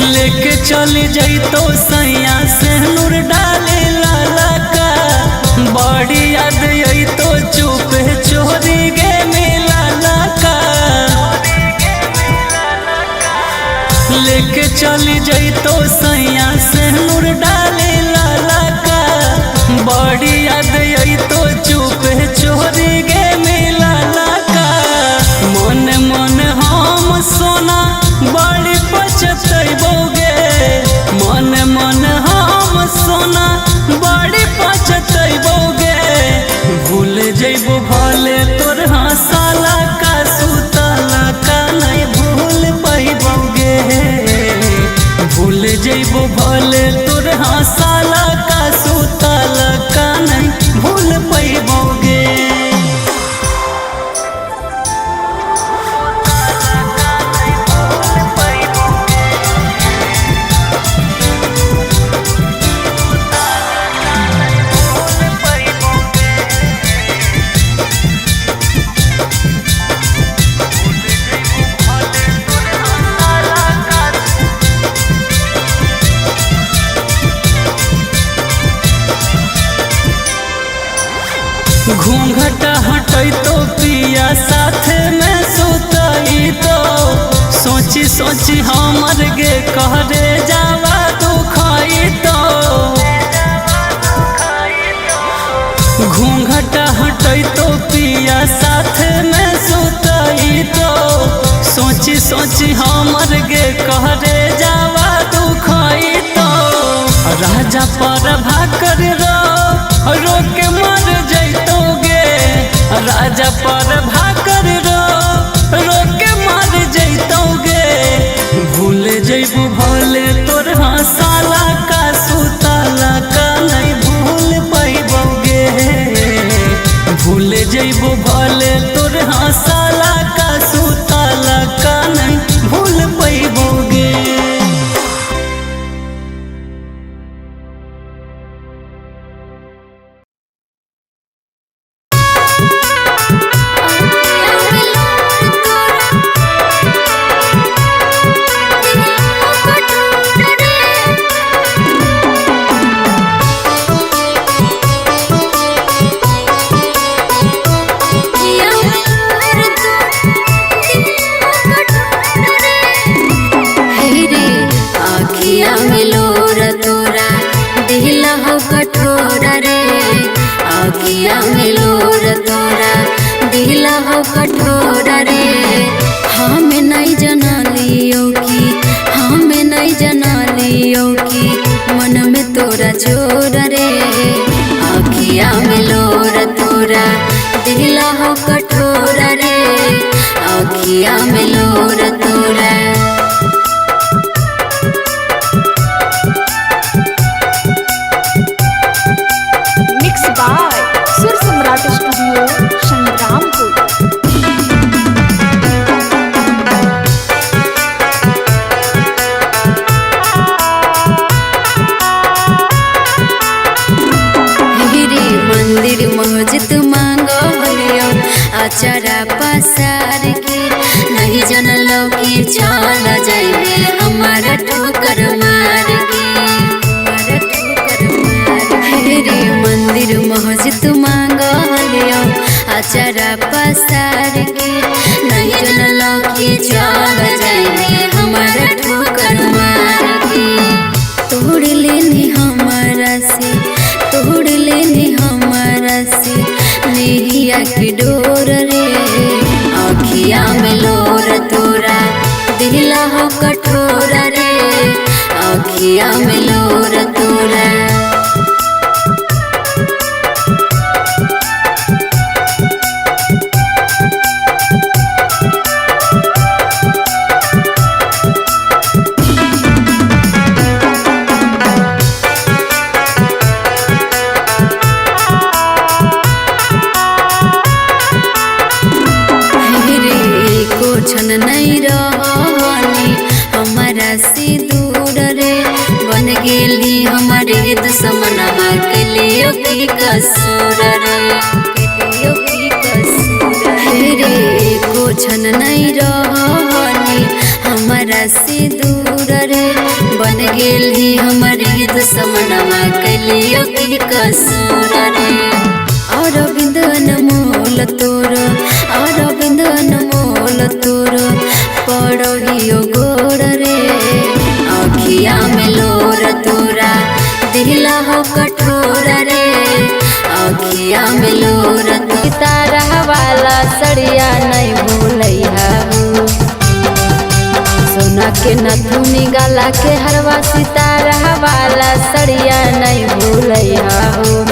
लेके चली जैतो सैया से नूर डाले लाला का बड़ी याद आई तो चुप चोरी गे मिला का लेके चली जैतो सैया से नूर डाले लाला का बड़ी याद आई तो चुप चोरी गे मिला का मन मन हम सोना बड़ी पछतैबोगे मन मन हम सोना बड़ी पछतैबोगे भूल जइबो भले तोर हंसाला का सुतला का नहीं भूल पैबोगे भूल जइबो भले तोर हंसाला का सुतला का नहीं भूल पैबोगे। घूंघटा हटई तो पिया साथ में सुतई तो सोची सोची हमर गे कहरे जावा दुखई तो घूंघटा हटई तो पिया साथ में सुतई तो सोची सोची हमर गे कहरे जावा दुखई तो राजा पर भाकर रो के मर जैतोगे राजा पर भाकर रो के मर जैतोगे भूल जइबू भले तोर हंसाला का सुतला का नहीं भूल पैबोगे भूल जइबू भले तोर हंसाला का सुतला का नहीं भूल पैबोगे। चरा पसार के नहीं जनलो कि चल जाइबे हमारा ठोकर मार के रे मंदिर मस्जिद मांगलियो चरा पसार के नहीं जनलो कि चल जाइबे हमारा ठोकर मार के तोड़ लेनी हमारा से तोड़ लेनी हमारा से नेहिया की डोर रे आँखिया में लोर तोरा दिला हो कठोर रे आँखिया में लोर तोरा। नहीं रहनी हमारा से दूर रे बन गेली हमारे दुश्मनवा के लिए की कसूर रे को छन नहीं रहनी हमारा से दूर रे बन गेली हमारी दुश्मनमा कलियो की कसूर रे। अरविंद अनमोल तोर अरविंद अनमोल तोर पड़हियो गोर रे अखिया में लोर तोरा दिला हो कठोर रे अखिया में लोर तारा वाला सड़िया नहीं भूलैया हो सोना के नथुनी गला के हरवा सितारा वाला सड़िया नहीं भूलैया हो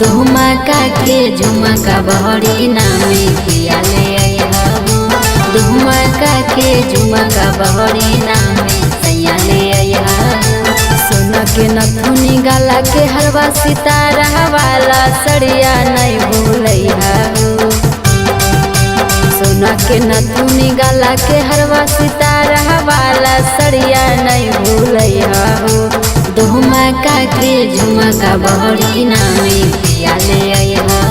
धुमका के झुमका बहरी नामे पिया ले आया हो धुमका के झुमका बहरी नामे सैया ले आया हो सोना के नथुनी गला के हरवा सितारा वाला सड़िया नहीं भूलैया हो सोना के नथुनी गला के हरवा सितारा वाला सड़िया नहीं भूलैया हो धुमका के झुमका बहरी नामे पिया ले आया हो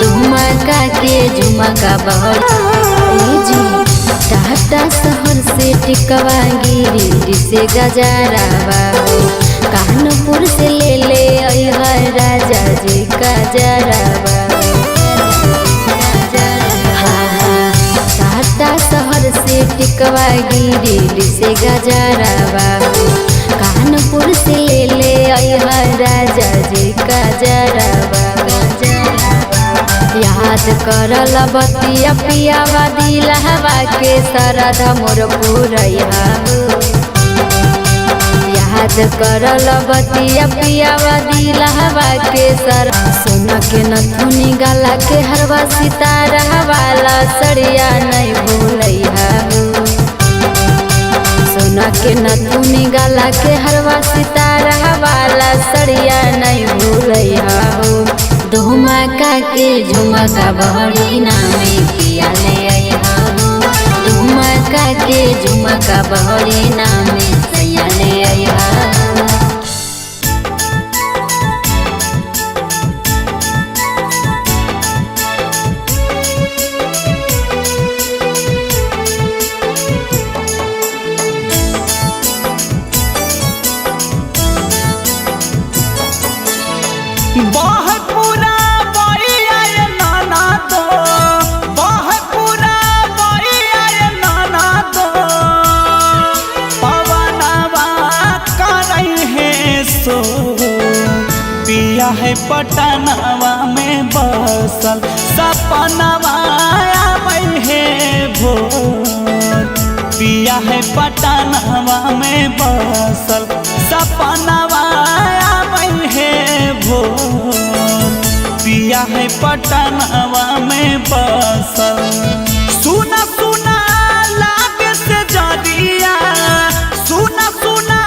धुमका के झुमका बहरी टाटा शहर से टिकवा गिरी से गजरावा हो कानपुर से ले अइहर राजा जी का जरावा टाटा शहर से टिकवा गिरी से गजरावा हो कानपुर से ले अइहर राजा जी का जरावा याद करल बतिया पियावा दिलहवा के सरधा मोर पुरैया हो याद करल बतिया पियावा दिलहवा के सर सोना के नथुनी गला के हरवा सितारा वाला सड़िया नहीं भूलैया हो सोना के नथुनी गला के हरवा सितारा वाला सड़िया नहीं भूलैया हो धुमका के झुमका बहरी नामे पिया ले आया हो धुमका के झुमका बहरी नामे सैया ले आया हो। पिया है पटनवा में बसल सपनवा आबै है भोर पिया है पटनवा में बसल सपनवा आबै है भोर पिया है पटनवा में बसल सुना सुना लागे से जदिया सुना सुना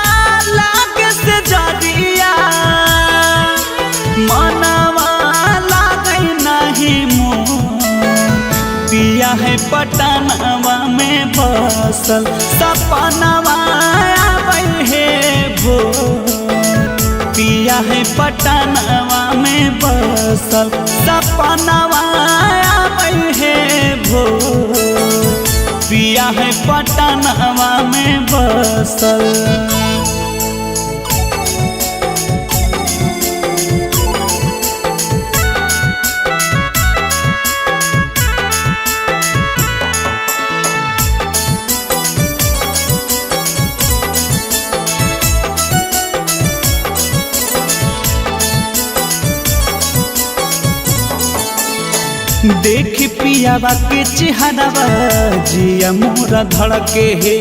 लागे से जदिया मनवा लागै नहीं मोर पिया है पटनवा में बसल सपनवा आबै है भोर पिया है पटनवा में बसल सपनवा आबै है भोर पिया है पटनवा में बसल। देख पियावा के चेहरावा जिया मोरा धड़के हे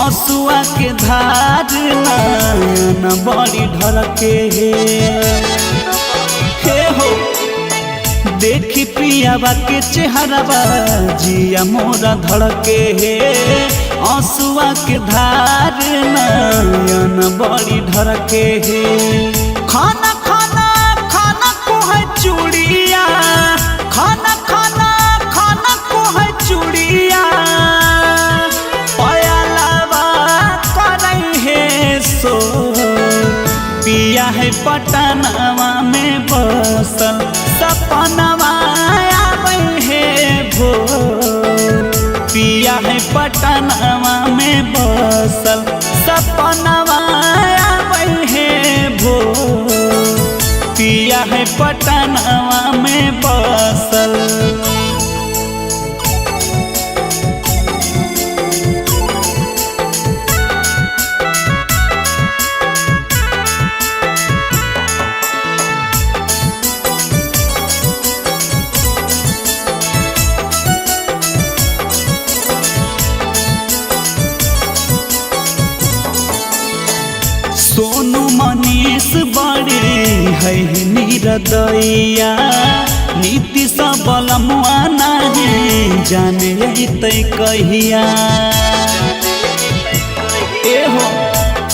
आंसुआ के धार नैन बड़ी ढरके हे हो देख पियावा के चेहरावा जिया मोरा धड़के हे आंसुआ के धार नैन बड़ी ढरके हे खाना खाना खाना को है चूड़िया खाना खाना खाना को है चूड़िया पयालवा करई है सो पिया है पटनवा में बसल सपनवा आबै है भोर पिया है पटनवा में बसल मनीष बड़ी है निरदैया नीति सबल मुआ नहीं जाने तै कहिया एहो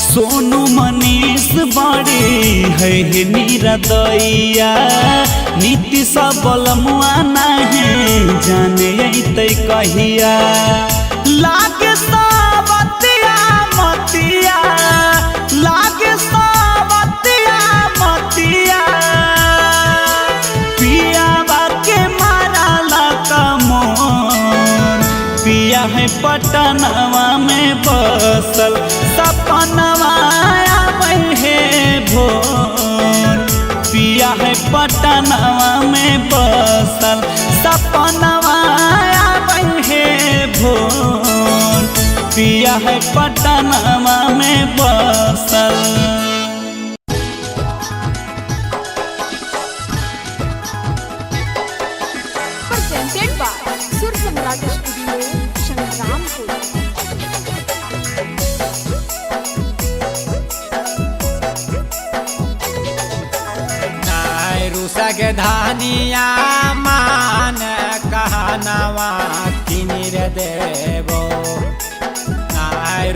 सोनू मनीष बड़ी है निरदैया नीति सबल मुआ नहीं जाने तै कहिया लागे सावतिया मतिया लागे सावतिया मतिया पिया बाके मारा लाका मोर पिया है पटनवा में बसल सपनवा आवे है भोर पिया है पटनवा में बसल सपनवा आवे है भोर पिया है पटनवा में बसल। Presented by Sur Samrat Studio, Shangrampur. रुसग धानिया मान कहनवा किनिर देवो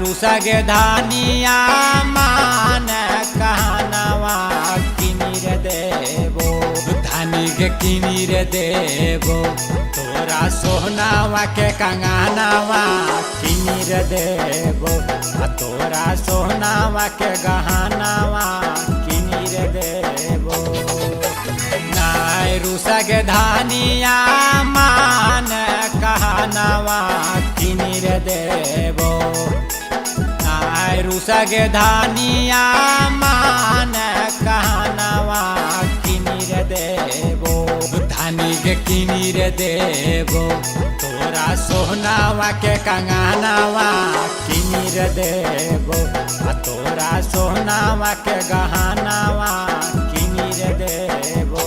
रुसग धानिया मान कहनवा किनिर देवो धानी के किनिर देवो तोरा सोहनावा के कंगनवा किनिर देवो तोरा सोहनावा के गहनवा किनिर देवो रुसग धानिया मान कहनवा किनिर देवो रुसग धानिया मान कहनवा किनिर देवो धानी के किनिर देवो तोरा सोहनावा के कंगनवा किनिर देवो तोरा सोहनावा के गहनवा किनिर देवो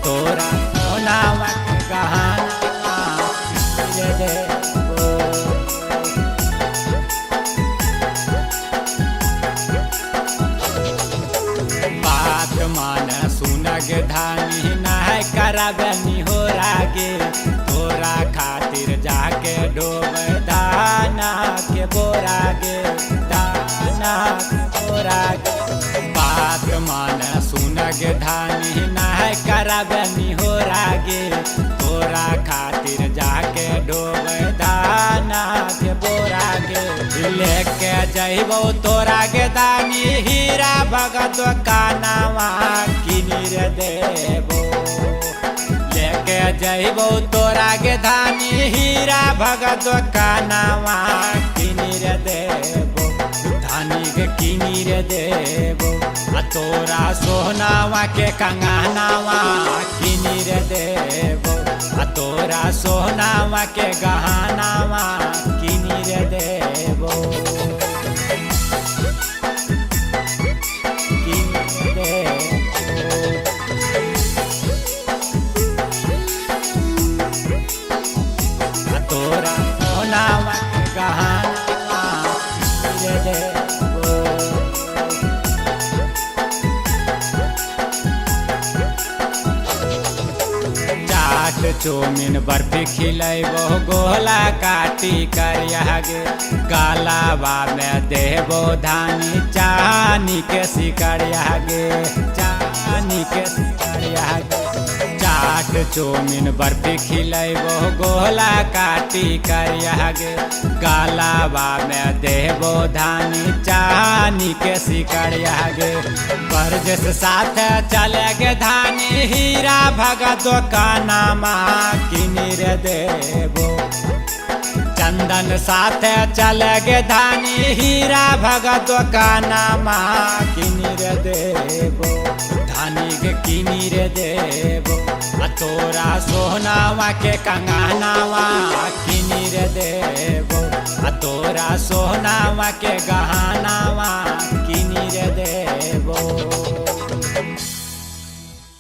तोरा सोहनावा के गहनवा किनिर देवो बात मान सुनग धानी नहीं करबनी हो रागे तोरा खातिर जाके डोब दाना के बोरागे दाना के बोरागे बात मान सुनग धानी नहीं करबनी हो रागे तोरा खातिर जाके डोब दाना के बोरागे लेके जइबो तोरा के दानी हीरा भगत कानवा किनिर देबो लेके जइबो तोरा के धानी हीरा भगत कानवा किनिर देबो धानी के किनिर देबो तोरा सोहनावा के कंगनवा किनिर देबो तोरा सोहनावा के गहनवा किनिर देबो किनिर देबो तोरा सोहनावा के गहनवा किनिर देबो चाट चौमिन बर्फी खिलेबो गोला काटी करियागे गालावा में देबो धानी चानी के सिकरियागे चानी के सिकरियागे चाट चौमिन बर्फी खिलेबो गोला काटी करियागे गालावा में देबो धानी चानी के सिकरियागे बरजस साथ चलेगे धानी हीरा भगत कानमा किनिर देबो चंदन साथ चलेगे धानी हीरा भगत कानमा किनिर देबो धानी के किनिर देबो तोरा सोहनावा के कंगनवा किनिर देबो तोरा सोहनावा के गहनवा